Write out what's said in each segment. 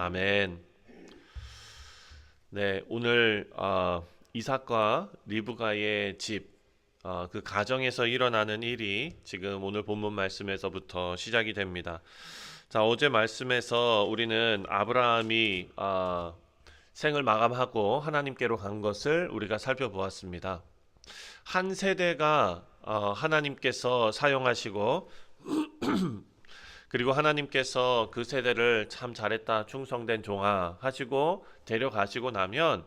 아멘. 네, 오늘 이삭과 리브가의 집, 그 가정에서 일어나는 일이 지금 오늘 본문 말씀에서부터 시작이 됩니다. 자, 어제 말씀에서 우리는 아브라함이 생을 마감하고 하나님께로 간 것을 우리가 살펴보았습니다. 한 세대가 하나님께서 사용하시고 그리고 하나님께서 그 세대를 참 잘했다, 충성된 종아 하시고 데려가시고 나면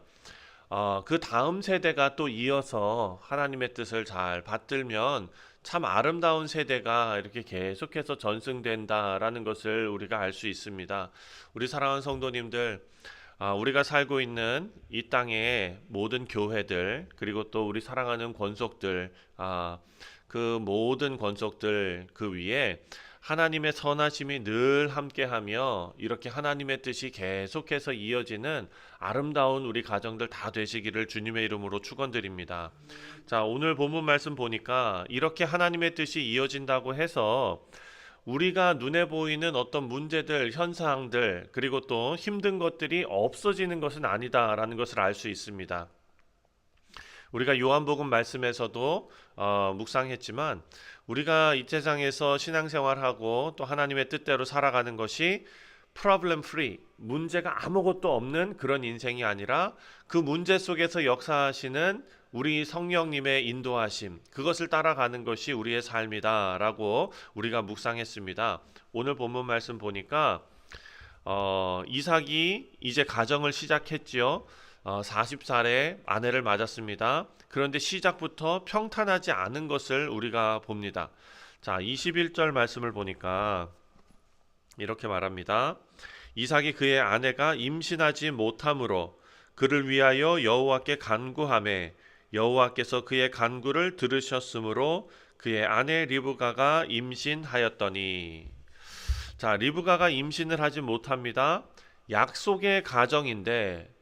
그 다음 세대가 또 이어서 하나님의 뜻을 잘 받들면 참 아름다운 세대가 이렇게 계속해서 전승된다라는 것을 우리가 알 수 있습니다. 우리 사랑하는 성도님들, 우리가 살고 있는 이 땅의 모든 교회들, 그리고 또 우리 사랑하는 권속들, 그 모든 권속들 그 위에 하나님의 선하심이 늘 함께하며 이렇게 하나님의 뜻이 계속해서 이어지는 아름다운 우리 가정들 다 되시기를 주님의 이름으로 축원드립니다. 자, 오늘 본문 말씀 보니까 이렇게 하나님의 뜻이 이어진다고 해서 우리가 눈에 보이는 어떤 문제들, 현상들, 그리고 또 힘든 것들이 없어지는 것은 아니다라는 것을 알 수 있습니다. 우리가 요한복음 말씀에서도 묵상했지만 우리가 이 세상에서 신앙생활하고 또 하나님의 뜻대로 살아가는 것이 problem free, 문제가 아무것도 없는 그런 인생이 아니라 그 문제 속에서 역사하시는 우리 성령님의 인도하심, 그것을 따라가는 것이 우리의 삶이다라고 우리가 묵상했습니다. 오늘 본문 말씀 보니까 이삭이 이제 가정을 시작했지요. 40살에 아내를 맞았습니다. 그런데 시작부터 평탄하지 않은 것을 우리가 봅니다. 자, 21절 말씀을 보니까 이렇게 말합니다. 이삭이 그의 아내가 임신하지 못함으로 그를 위하여 여호와께 간구하매 여호와께서 그의 간구를 들으셨으므로 그의 아내 리브가가 임신하였더니. 자, 리브가가 임신을 하지 못합니다. 약속의 가정인데,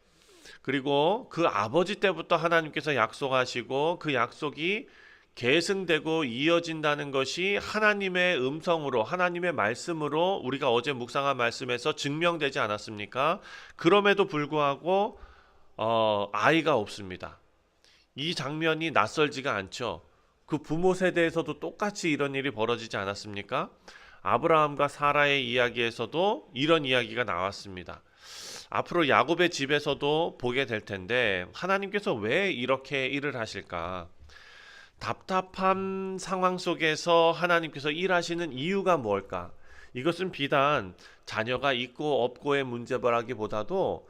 그리고 그 아버지 때부터 하나님께서 약속하시고 그 약속이 계승되고 이어진다는 것이 하나님의 음성으로, 하나님의 말씀으로 우리가 어제 묵상한 말씀에서 증명되지 않았습니까? 그럼에도 불구하고 아이가 없습니다. 이 장면이 낯설지가 않죠. 그 부모 세대에서도 똑같이 이런 일이 벌어지지 않았습니까? 아브라함과 사라의 이야기에서도 이런 이야기가 나왔습니다. 앞으로 야곱의 집에서도 보게 될 텐데 하나님께서 왜 이렇게 일을 하실까? 답답한 상황 속에서 하나님께서 일하시는 이유가 뭘까? 이것은 비단 자녀가 있고 없고의 문제라기보다도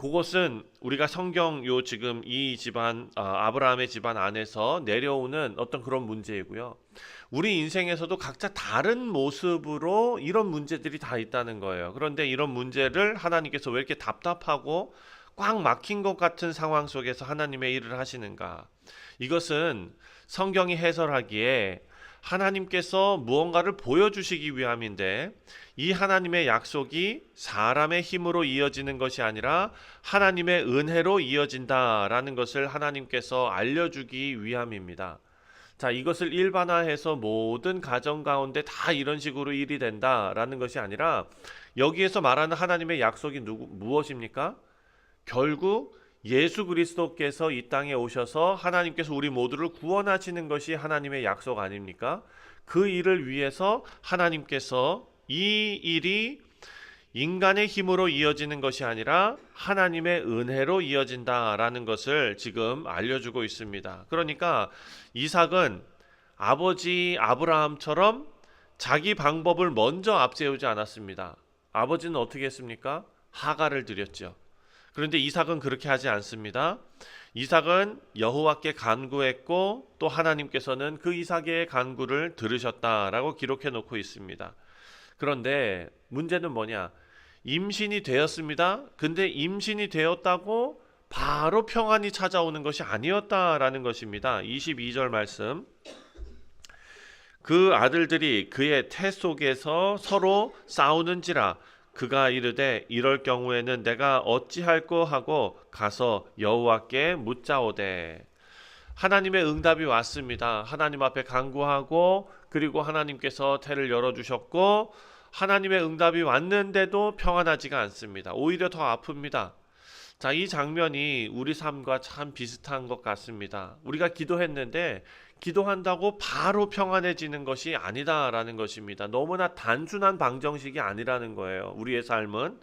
그것은 우리가 성경 지금 이 집안 아브라함의 집안 안에서 내려오는 어떤 그런 문제이고요. 우리 인생에서도 각자 다른 모습으로 이런 문제들이 다 있다는 거예요. 그런데 이런 문제를 하나님께서 왜 이렇게 답답하고 꽉 막힌 것 같은 상황 속에서 하나님의 일을 하시는가? 이것은 성경이 해설하기에 하나님께서 무언가를 보여주시기 위함인데, 이 하나님의 약속이 사람의 힘으로 이어지는 것이 아니라 하나님의 은혜로 이어진다라는 것을 하나님께서 알려주기 위함입니다. 자, 이것을 일반화해서 모든 가정 가운데 다 이런 식으로 일이 된다라는 것이 아니라, 여기에서 말하는 하나님의 약속이 무엇입니까? 결국 예수 그리스도께서 이 땅에 오셔서 하나님께서 우리 모두를 구원하시는 것이 하나님의 약속 아닙니까? 그 일을 위해서 하나님께서 이 일이 인간의 힘으로 이어지는 것이 아니라 하나님의 은혜로 이어진다라는 것을 지금 알려주고 있습니다. 그러니까 이삭은 아버지 아브라함처럼 자기 방법을 먼저 앞세우지 않았습니다. 아버지는 어떻게 했습니까? 하가를 드렸죠. 그런데 이삭은 그렇게 하지 않습니다. 이삭은 여호와께 간구했고 또 하나님께서는 그 이삭의 간구를 들으셨다라고 기록해 놓고 있습니다. 그런데 문제는 뭐냐? 임신이 되었습니다. 근데 임신이 되었다고 바로 평안이 찾아오는 것이 아니었다라는 것입니다. 22절 말씀. 그 아들들이 그의 태 속에서 서로 싸우는지라 그가 이르되 이럴 경우에는 내가 어찌할꼬 하고 가서 여호와께 묻자오되. 하나님의 응답이 왔습니다. 하나님 앞에 간구하고 그리고 하나님께서 태를 열어주셨고 하나님의 응답이 왔는데도 평안하지가 않습니다. 오히려 더 아픕니다. 자, 이 장면이 우리 삶과 참 비슷한 것 같습니다. 우리가 기도했는데 기도한다고 바로 평안해지는 것이 아니다라는 것입니다. 너무나 단순한 방정식이 아니라는 거예요. 우리의 삶은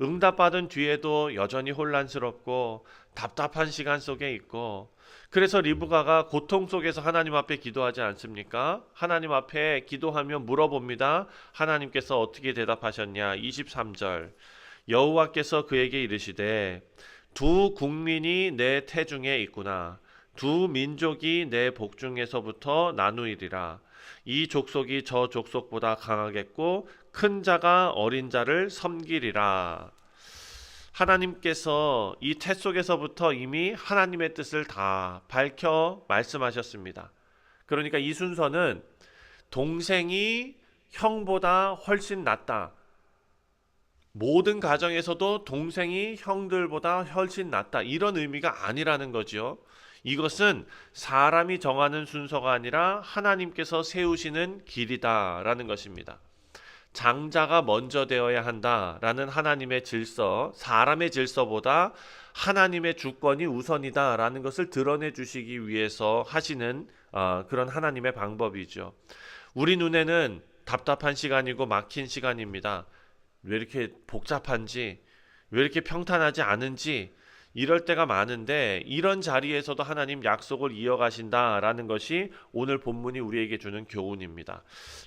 응답받은 뒤에도 여전히 혼란스럽고 답답한 시간 속에 있고, 그래서 리브가가 고통 속에서 하나님 앞에 기도하지 않습니까? 하나님 앞에 기도하며 물어봅니다. 하나님께서 어떻게 대답하셨냐? 23절. 여호와께서 그에게 이르시되 두 국민이 내 태중에 있구나. 두 민족이 내 복중에서부터 나누이리라. 이 족속이 저 족속보다 강하겠고 큰 자가 어린 자를 섬기리라. 하나님께서 이 태 속에서부터 이미 하나님의 뜻을 다 밝혀 말씀하셨습니다. 그러니까 이 순서는 동생이 형보다 훨씬 낫다. 모든 가정에서도 동생이 형들보다 훨씬 낫다. 이런 의미가 아니라는 거지요. 이것은 사람이 정하는 순서가 아니라 하나님께서 세우시는 길이다라는 것입니다. 장자가 먼저 되어야 한다라는 하나님의 질서, 사람의 질서보다 하나님의 주권이 우선이다라는 것을 드러내 주시기 위해서 하시는 그런 하나님의 방법이죠. 우리 눈에는 답답한 시간이고 막힌 시간입니다. 왜 이렇게 복잡한지, 왜 이렇게 평탄하지 않은지 이럴 때가 많은데, 이런 자리에서도 하나님 약속을 이어가신다라는 것이 오늘 본문이 우리에게 주는 교훈입니다.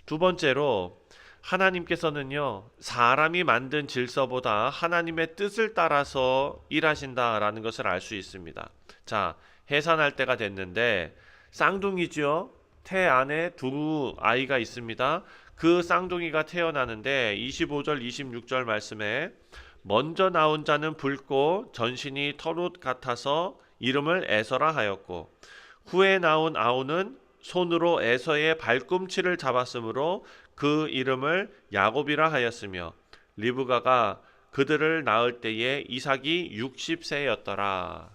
두 번째로, 하나님께서는요, 사람이 만든 질서보다 하나님의 뜻을 따라서 일하신다라는 것을 알 수 있습니다. 자, 해산할 때가 됐는데 쌍둥이죠. 태 안에 두 아이가 있습니다. 그 쌍둥이가 태어나는데 25절 26절 말씀에 먼저 나온 자는 붉고 전신이 털옷 같아서 이름을 에서라 하였고, 후에 나온 아우는 손으로 에서의 발꿈치를 잡았으므로 그 이름을 야곱이라 하였으며, 리브가가 그들을 낳을 때에 이삭이 60세였더라.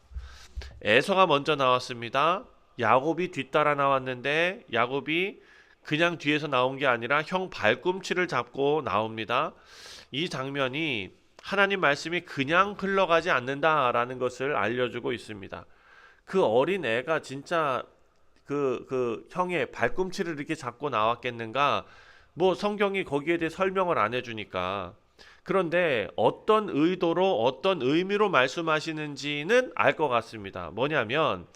에서가 먼저 나왔습니다. 야곱이 뒤따라 나왔는데 야곱이 그냥 뒤에서 나온 게 아니라 형 발꿈치를 잡고 나옵니다. 이 장면이 하나님 말씀이 그냥 흘러가지 않는다라는 것을 알려주고 있습니다. 그 어린 애가 진짜 그 형의 발꿈치를 이렇게 잡고 나왔겠는가? 뭐 성경이 거기에 대해 설명을 안 해주니까. 그런데 어떤 의도로 어떤 의미로 말씀하시는지는 알 것 같습니다. 뭐냐면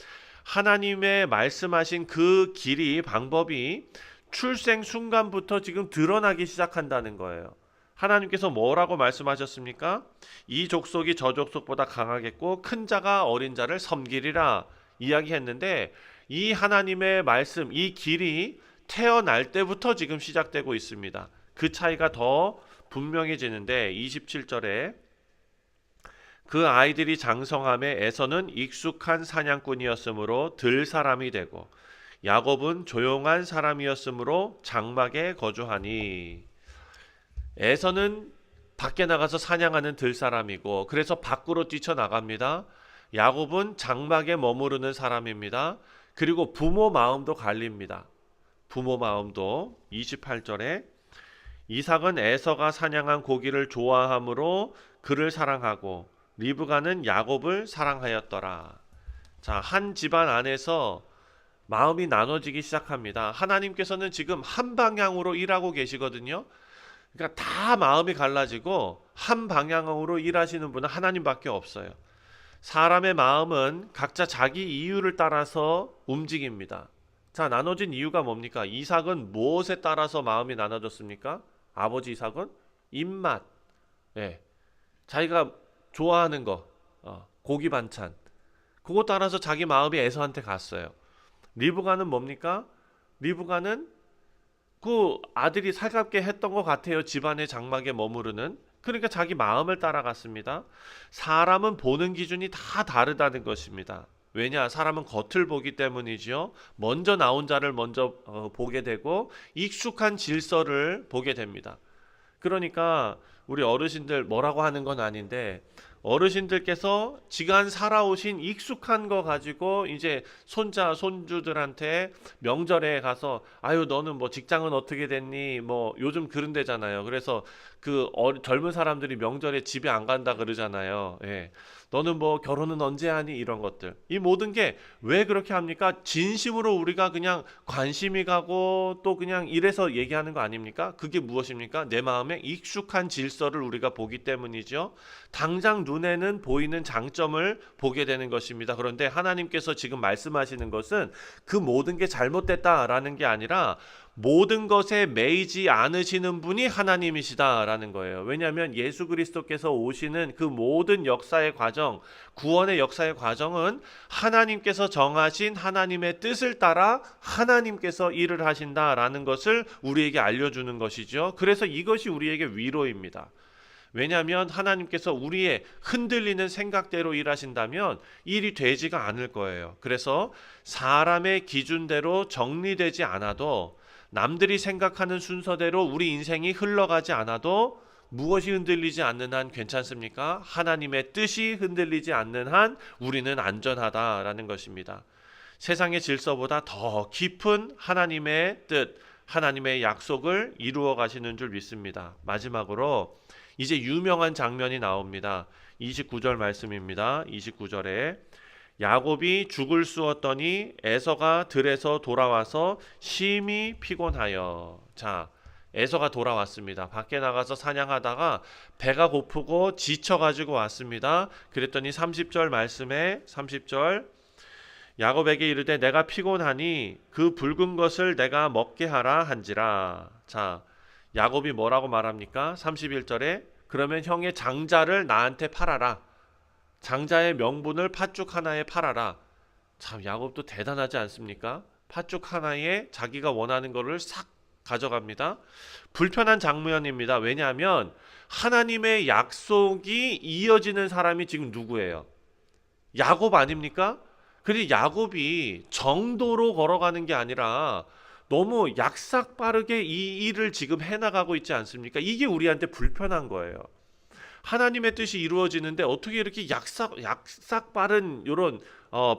하나님의 말씀하신 그 길이, 방법이 출생 순간부터 지금 드러나기 시작한다는 거예요. 하나님께서 뭐라고 말씀하셨습니까? 이 족속이 저 족속보다 강하겠고 큰 자가 어린 자를 섬기리라 이야기했는데, 이 하나님의 말씀, 이 길이 태어날 때부터 지금 시작되고 있습니다. 그 차이가 더 분명해지는데 27절에 그 아이들이 장성함에 에서는 익숙한 사냥꾼이었으므로 들 사람이 되고 야곱은 조용한 사람이었으므로 장막에 거주하니. 에서는 밖에 나가서 사냥하는 들 사람이고 그래서 밖으로 뛰쳐나갑니다. 야곱은 장막에 머무르는 사람입니다. 그리고 부모 마음도 갈립니다. 부모 마음도 28절에 이삭은 에서가 사냥한 고기를 좋아하므로 그를 사랑하고 리브가는 야곱을 사랑하였더라. 자, 한 집안 안에서 마음이 나눠지기 시작합니다. 하나님께서는 지금 한 방향으로 일하고 계시거든요. 그러니까 다 마음이 갈라지고 한 방향으로 일하시는 분은 하나님밖에 없어요. 사람의 마음은 각자 자기 이유를 따라서 움직입니다. 자, 나눠진 이유가 뭡니까? 이삭은 무엇에 따라서 마음이 나눠졌습니까? 아버지 이삭은 입맛, 예, 자기가 좋아하는 거, 고기 반찬, 그거 따라서 자기 마음이 에서한테 갔어요. 리브가는 뭡니까? 리브가는 그 아들이 살갑게 했던 것 같아요. 집안의 장막에 머무르는. 그러니까 자기 마음을 따라갔습니다. 사람은 보는 기준이 다 다르다는 것입니다. 왜냐? 사람은 겉을 보기 때문이죠. 먼저 나온 자를 먼저 보게 되고 익숙한 질서를 보게 됩니다. 그러니까 우리 어르신들 뭐라고 하는 건 아닌데 어르신들께서 지간 살아오신 익숙한 거 가지고 이제 손자 손주들한테 명절에 가서 아유 너는 뭐 직장은 어떻게 됐니 뭐 요즘 그런 데잖아요. 그래서 젊은 사람들이 명절에 집에 안 간다 그러잖아요. 예. 너는 뭐 결혼은 언제 하니 이런 것들 이 모든 게 왜 그렇게 합니까? 진심으로 우리가 그냥 관심이 가고 또 그냥 이래서 얘기하는 거 아닙니까? 그게 무엇입니까? 내 마음에 익숙한 질서를 우리가 보기 때문이죠. 당장 눈에는 보이는 장점을 보게 되는 것입니다. 그런데 하나님께서 지금 말씀하시는 것은 그 모든 게 잘못됐다라는 게 아니라 모든 것에 매이지 않으시는 분이 하나님이시다라는 거예요. 왜냐하면 예수 그리스도께서 오시는 그 모든 역사의 과정, 구원의 역사의 과정은 하나님께서 정하신 하나님의 뜻을 따라 하나님께서 일을 하신다라는 것을 우리에게 알려주는 것이죠. 그래서 이것이 우리에게 위로입니다. 왜냐하면 하나님께서 우리의 흔들리는 생각대로 일하신다면 일이 되지가 않을 거예요. 그래서 사람의 기준대로 정리되지 않아도 남들이 생각하는 순서대로 우리 인생이 흘러가지 않아도 무엇이 흔들리지 않는 한 괜찮습니까? 하나님의 뜻이 흔들리지 않는 한 우리는 안전하다라는 것입니다. 세상의 질서보다 더 깊은 하나님의 뜻, 하나님의 약속을 이루어 가시는 줄 믿습니다. 마지막으로 이제 유명한 장면이 나옵니다. 29절 말씀입니다. 29절에 야곱이 죽을 쑤었더니 에서가 들에서 돌아와서 심히 피곤하여. 자, 에서가 돌아왔습니다. 밖에 나가서 사냥하다가 배가 고프고 지쳐가지고 왔습니다. 그랬더니 30절 말씀에 30절 야곱에게 이르되 내가 피곤하니 그 붉은 것을 내가 먹게 하라 한지라. 자, 야곱이 뭐라고 말합니까? 31절에 그러면 형의 장자를 나한테 팔아라. 장자의 명분을 팥죽 하나에 팔아라. 참 야곱도 대단하지 않습니까? 팥죽 하나에 자기가 원하는 거를 싹 가져갑니다. 불편한 장면입니다. 왜냐하면 하나님의 약속이 이어지는 사람이 지금 누구예요? 야곱 아닙니까? 근데 야곱이 정도로 걸어가는 게 아니라 너무 약삭 빠르게 이 일을 지금 해나가고 있지 않습니까? 이게 우리한테 불편한 거예요. 하나님의 뜻이 이루어지는데 어떻게 이렇게 약삭 빠른 이런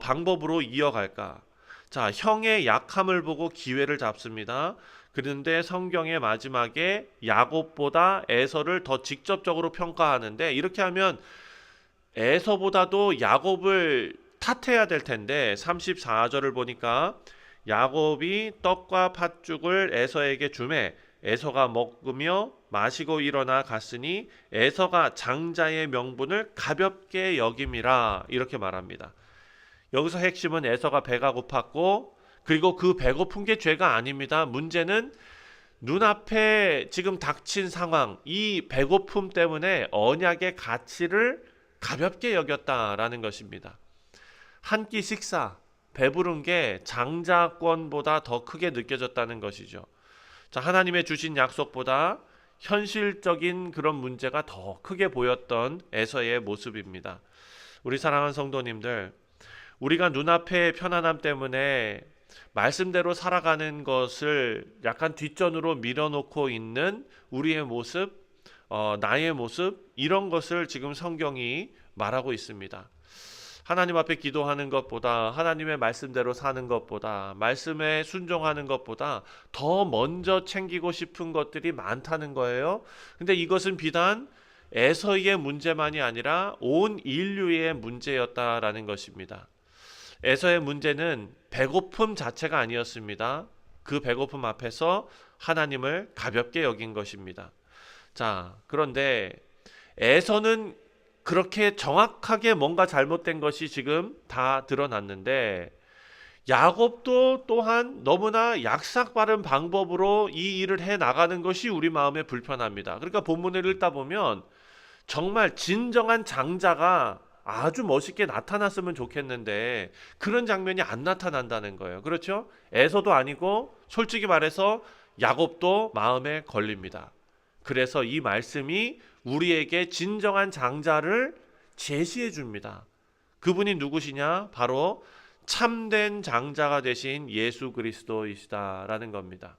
방법으로 이어갈까? 자, 형의 약함을 보고 기회를 잡습니다. 그런데 성경의 마지막에 야곱보다 에서를 더 직접적으로 평가하는데 이렇게 하면 에서보다도 야곱을 탓해야 될 텐데 34절을 보니까 야곱이 떡과 팥죽을 에서에게 주매 에서가 먹으며 마시고 일어나 갔으니 에서가 장자의 명분을 가볍게 여김이라 이렇게 말합니다. 여기서 핵심은 에서가 배가 고팠고 그리고 그 배고픈 게 죄가 아닙니다. 문제는 눈앞에 지금 닥친 상황, 이 배고픔 때문에 언약의 가치를 가볍게 여겼다라는 것입니다. 한 끼 식사, 배부른 게 장자권보다 더 크게 느껴졌다는 것이죠. 자, 하나님의 주신 약속보다 현실적인 그런 문제가 더 크게 보였던 에서의 모습입니다. 우리 사랑하는 성도님들, 우리가 눈앞의 편안함 때문에 말씀대로 살아가는 것을 약간 뒷전으로 밀어놓고 있는 우리의 모습, 나의 모습, 이런 것을 지금 성경이 말하고 있습니다. 하나님 앞에 기도하는 것보다 하나님의 말씀대로 사는 것보다 말씀에 순종하는 것보다 더 먼저 챙기고 싶은 것들이 많다는 거예요. 근데 이것은 비단 에서의 문제만이 아니라 온 인류의 문제였다라는 것입니다. 에서의 문제는 배고픔 자체가 아니었습니다. 그 배고픔 앞에서 하나님을 가볍게 여긴 것입니다. 자, 그런데 에서는 그렇게 정확하게 뭔가 잘못된 것이 지금 다 드러났는데 야곱도 또한 너무나 약삭 빠른 방법으로 이 일을 해 나가는 것이 우리 마음에 불편합니다. 그러니까 본문을 읽다 보면 정말 진정한 장자가 아주 멋있게 나타났으면 좋겠는데 그런 장면이 안 나타난다는 거예요. 그렇죠? 에서도 아니고 솔직히 말해서 야곱도 마음에 걸립니다. 그래서 이 말씀이 우리에게 진정한 장자를 제시해 줍니다. 그분이 누구시냐? 바로 참된 장자가 되신 예수 그리스도이시다라는 겁니다.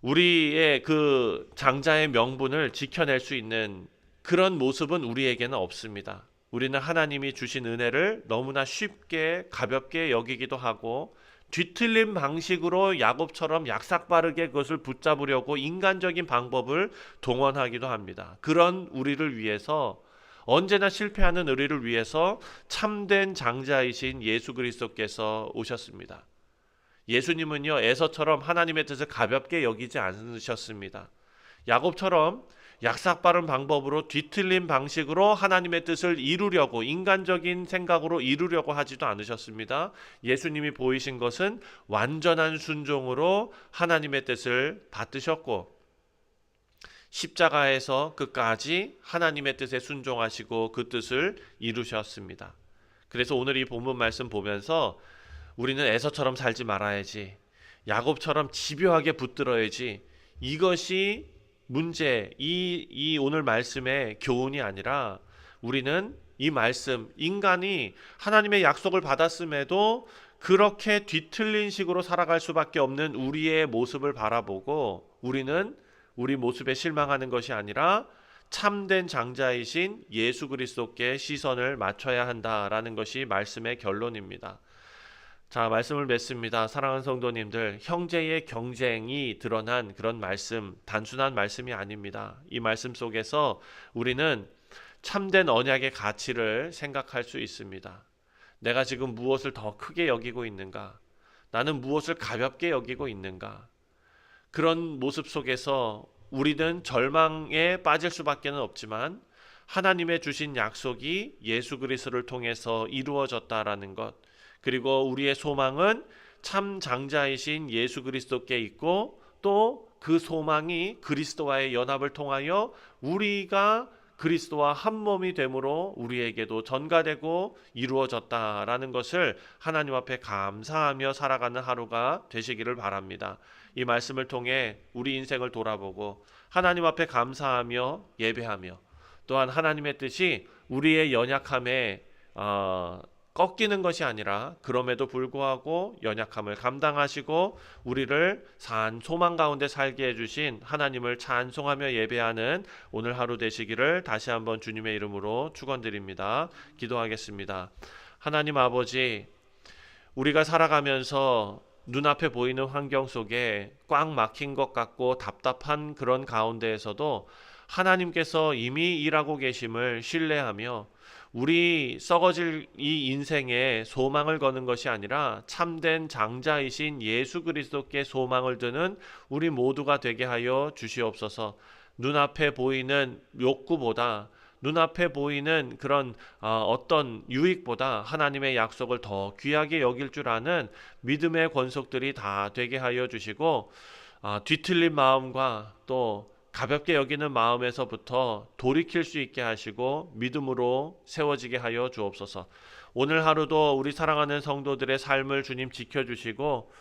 우리의 그 장자의 명분을 지켜낼 수 있는 그런 모습은 우리에게는 없습니다. 우리는 하나님이 주신 은혜를 너무나 쉽게 가볍게 여기기도 하고 뒤틀린 방식으로 야곱처럼 약삭빠르게 그것을 붙잡으려고 인간적인 방법을 동원하기도 합니다. 그런 우리를 위해서, 언제나 실패하는 우리를 위해서 참된 장자이신 예수 그리스도께서 오셨습니다. 예수님은요, 에서처럼 하나님의 뜻을 가볍게 여기지 않으셨습니다. 야곱처럼 약삭빠른 방법으로 뒤틀린 방식으로 하나님의 뜻을 이루려고, 인간적인 생각으로 이루려고 하지도 않으셨습니다. 예수님이 보이신 것은 완전한 순종으로 하나님의 뜻을 받드셨고 십자가에서 끝까지 하나님의 뜻에 순종하시고 그 뜻을 이루셨습니다. 그래서 오늘 이 본문 말씀 보면서 우리는 에서처럼 살지 말아야지, 야곱처럼 집요하게 붙들어야지, 이것이 문제, 이 오늘 말씀의 교훈이 아니라 우리는 이 말씀, 인간이 하나님의 약속을 받았음에도 그렇게 뒤틀린 식으로 살아갈 수밖에 없는 우리의 모습을 바라보고 우리는 우리 모습에 실망하는 것이 아니라 참된 장자이신 예수 그리스도께 시선을 맞춰야 한다라는 것이 말씀의 결론입니다. 자, 말씀을 맺습니다. 사랑하는 성도님들, 형제의 경쟁이 드러난 그런 말씀, 단순한 말씀이 아닙니다. 이 말씀 속에서 우리는 참된 언약의 가치를 생각할 수 있습니다. 내가 지금 무엇을 더 크게 여기고 있는가? 나는 무엇을 가볍게 여기고 있는가? 그런 모습 속에서 우리는 절망에 빠질 수밖에 없지만 하나님의 주신 약속이 예수 그리스도를 통해서 이루어졌다라는 것, 그리고 우리의 소망은 참 장자이신 예수 그리스도께 있고 또 그 소망이 그리스도와의 연합을 통하여 우리가 그리스도와 한 몸이 됨으로 우리에게도 전가되고 이루어졌다라는 것을 하나님 앞에 감사하며 살아가는 하루가 되시기를 바랍니다. 이 말씀을 통해 우리 인생을 돌아보고 하나님 앞에 감사하며 예배하며 또한 하나님의 뜻이 우리의 연약함에 꺾이는 것이 아니라 그럼에도 불구하고 연약함을 감당하시고 우리를 산 소망 가운데 살게 해주신 하나님을 찬송하며 예배하는 오늘 하루 되시기를 다시 한번 주님의 이름으로 축원드립니다. 기도하겠습니다. 하나님 아버지, 우리가 살아가면서 눈앞에 보이는 환경 속에 꽉 막힌 것 같고 답답한 그런 가운데에서도 하나님께서 이미 일하고 계심을 신뢰하며 우리 썩어질 이 인생에 소망을 거는 것이 아니라 참된 장자이신 예수 그리스도께 소망을 드는 우리 모두가 되게 하여 주시옵소서. 눈앞에 보이는 욕구보다, 눈앞에 보이는 그런 어떤 유익보다 하나님의 약속을 더 귀하게 여길 줄 아는 믿음의 권속들이 다 되게 하여 주시고 뒤틀린 마음과 또 가볍게 여기는 마음에서부터 돌이킬 수 있게 하시고 믿음으로 세워지게 하여 주옵소서. 오늘 하루도 우리 사랑하는 성도들의 삶을 주님 지켜주시고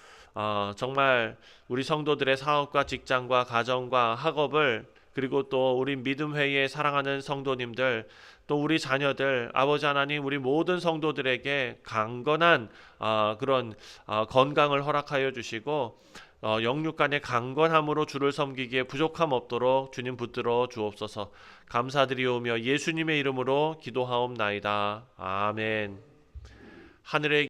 정말 우리 성도들의 사업과 직장과 가정과 학업을, 그리고 또 우리 믿음회의에 사랑하는 성도님들, 또 우리 자녀들, 아버지 하나님, 우리 모든 성도들에게 강건한 그런 건강을 허락하여 주시고 영육 간의 강건함으로 주를 섬기기에 부족함 없도록 주님 붙들어 주옵소서. 감사드리오며 예수님의 이름으로 기도하옵나이다. 아멘. 하늘의